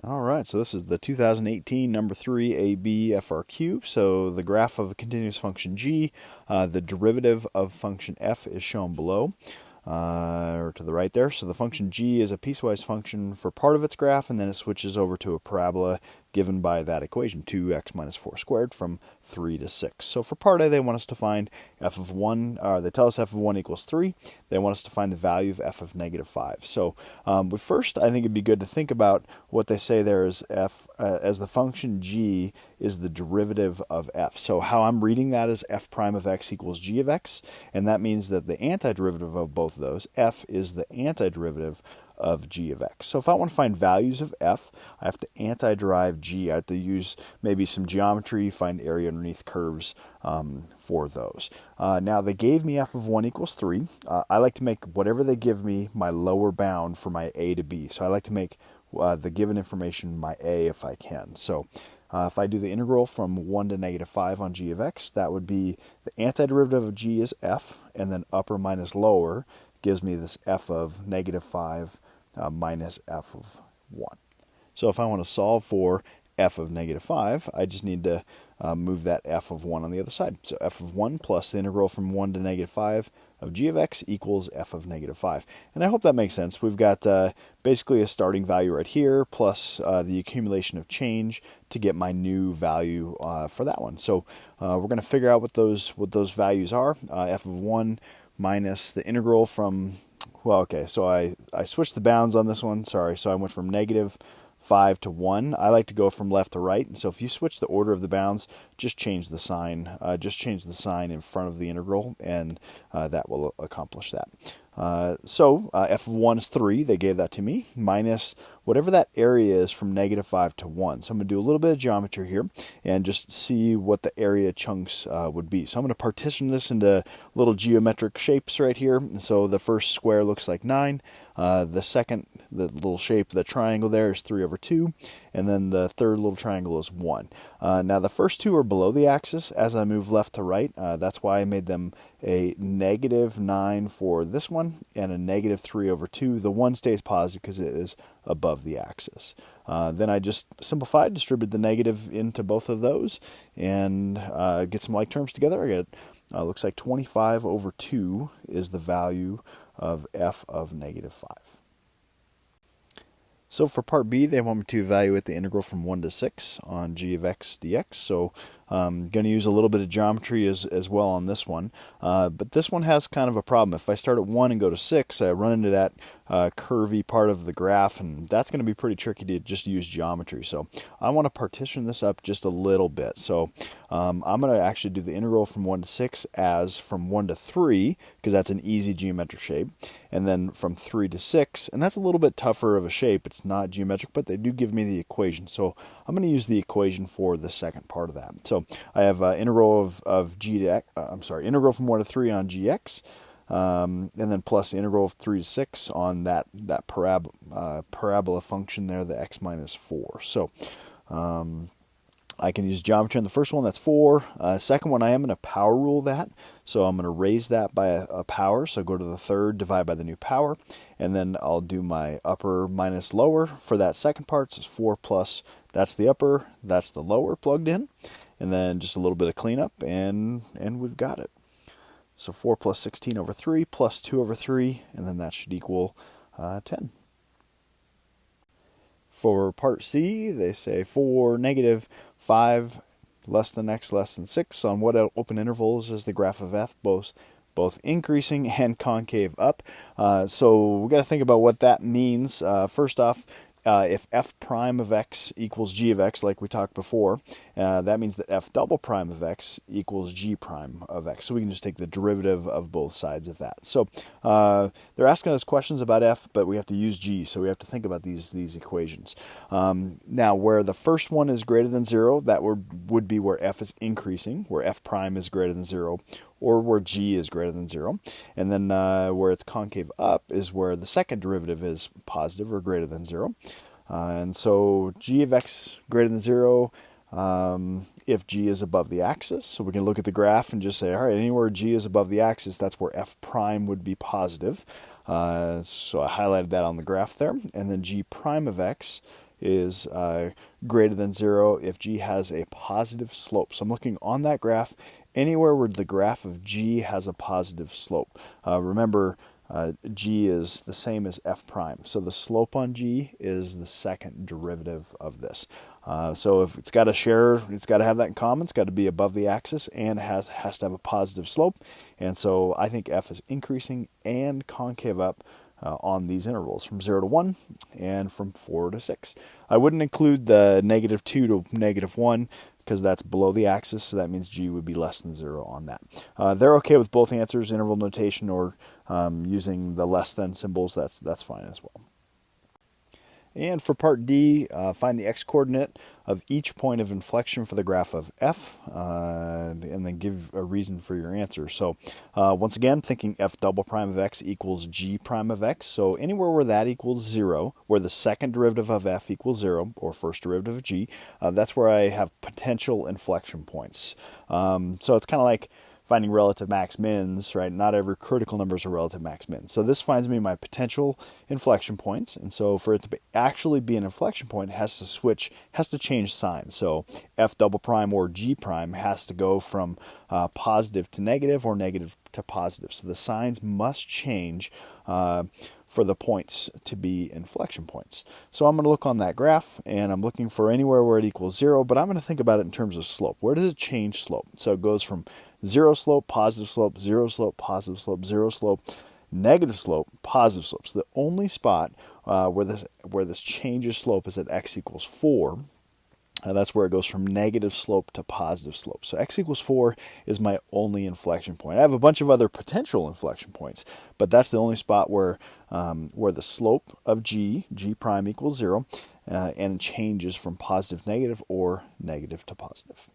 All right, so this is the 2018 number 3 AB FRQ. So the graph of a continuous function g, the derivative of function f is shown below, or to the right there. So the function g is a piecewise function for part of its graph, and then it switches over to a parabola given by that equation, 2x minus 4 squared from 3 to 6. So for part A, they want us to find f of 1, they tell us f of 1 equals 3. They want us to find the value of f of negative 5. So but first, I think it'd be good to think about what they say there is f, as the function g is the derivative of f. So how I'm reading that is f prime of x equals g of x, and that means that the antiderivative of both of those, f, is the antiderivative of g of x. So if I want to find values of f, I have to antiderive g. I have to use maybe some geometry, find area underneath curves for those. Now they gave me f of 1 equals 3. I like to make whatever they give me my lower bound for my a to b. So I like to make the given information my a if I can. So if I do the integral from 1 to negative 5 on g of x, that would be the antiderivative of g is f, and then upper minus lower gives me this f of negative 5 minus f of 1. So if I want to solve for f of negative 5, I just need to move that f of 1 on the other side. So f of 1 plus the integral from 1 to negative 5 of g of x equals f of negative 5. And I hope that makes sense. We've got basically a starting value right here plus the accumulation of change to get my new value for that one. So we're going to figure out what those values are. F of 1 minus the integral from, well, okay, so I switched the bounds on this one, sorry. So I went from negative 5 to 1. I like to go from left to right. And so if you switch the order of the bounds, just change the sign. Just change the sign in front of the integral, and that will accomplish that. So f of 1 is 3. They gave that to me, minus whatever that area is from negative 5 to 1. So I'm going to do a little bit of geometry here and just see what the area chunks would be. So I'm going to partition this into little geometric shapes right here. So the first square looks like 9. The second, the little shape, the triangle there, is 3 over 2. And then the third little triangle is 1. Now the first two are below the axis as I move left to right. That's why I made them a negative 9 for this one and a negative 3 over 2. The 1 stays positive because it is above the axis. Then I just simplified, distribute the negative into both of those, and get some like terms together. I get looks like 25 over 2 is the value of f of negative 5. So for part B, they want me to evaluate the integral from 1 to 6 on g of x dx. So I'm going to use a little bit of geometry as well on this one. But this one has kind of a problem. If I start at 1 and go to 6, I run into that curvy part of the graph, and that's going to be pretty tricky to just use geometry. So I want to partition this up just a little bit. So I'm going to actually do the integral from 1 to 6 as from 1 to 3, because that's an easy geometric shape, and then from 3 to 6, and that's a little bit tougher of a shape. It's not geometric, but they do give me the equation. So I'm going to use the equation for the second part of that. So I have integral of g to x, integral from 1 to 3 on gx, and then plus the integral of 3 to 6 on that parabola function there, the x minus 4. So I can use geometry on the first one, that's 4. Second one, I am going to power rule that. So I'm going to raise that by a power. So go to the third, divide by the new power. And then I'll do my upper minus lower for that second part. So it's 4 plus, that's the upper, that's the lower plugged in. And then just a little bit of cleanup, and we've got it. So 4 plus 16 over 3 plus 2 over 3, and then that should equal 10. For part C, they say for negative 5 less than x less than 6 on what open intervals is the graph of f, both increasing and concave up. So we've got to think about what that means. First off, if f prime of x equals g of x, like we talked before, that means that f double prime of x equals g prime of x. So we can just take the derivative of both sides of that. So they're asking us questions about f, but we have to use g, so we have to think about these equations. Now, where the first one is greater than 0, that would be where f is increasing, where f prime is greater than 0, or where g is greater than 0. And then where it's concave up is where the second derivative is positive or greater than 0. And so g of x greater than 0 if g is above the axis. So we can look at the graph and just say, all right, anywhere g is above the axis, that's where f prime would be positive. So I highlighted that on the graph there. And then g prime of x is greater than 0 if g has a positive slope. So I'm looking on that graph anywhere where the graph of g has a positive slope. Remember, g is the same as f prime. So the slope on g is the second derivative of this. So if it's got to share, it's got to have that in common. It's got to be above the axis and has to have a positive slope. And so I think f is increasing and concave up on these intervals from 0 to 1 and from 4 to 6. I wouldn't include the -2 to -1 because that's below the axis, so that means g would be less than 0 on that. They're okay with both answers, interval notation or using the less than symbols. That's fine as well. And for part D, find the x-coordinate of each point of inflection for the graph of f, and then give a reason for your answer. So once again, thinking f double prime of x equals g prime of x. So anywhere where that equals 0, where the second derivative of f equals 0, or first derivative of g, that's where I have potential inflection points. So it's kind of like finding relative max mins, right? Not every critical number is a relative max min. So this finds me my potential inflection points. And so for it to actually be an inflection point, it has to change signs. So f double prime or g prime has to go from positive to negative or negative to positive. So the signs must change for the points to be inflection points. So I'm going to look on that graph, and I'm looking for anywhere where it equals 0, but I'm going to think about it in terms of slope. Where does it change slope? So it goes from 0 slope, positive slope, 0 slope, positive slope, 0 slope, negative slope, positive slope. So the only spot where this changes slope is at x equals 4. That's where it goes from negative slope to positive slope. So x equals 4 is my only inflection point. I have a bunch of other potential inflection points, but that's the only spot where the slope of g prime equals 0, and it changes from positive to negative or negative to positive.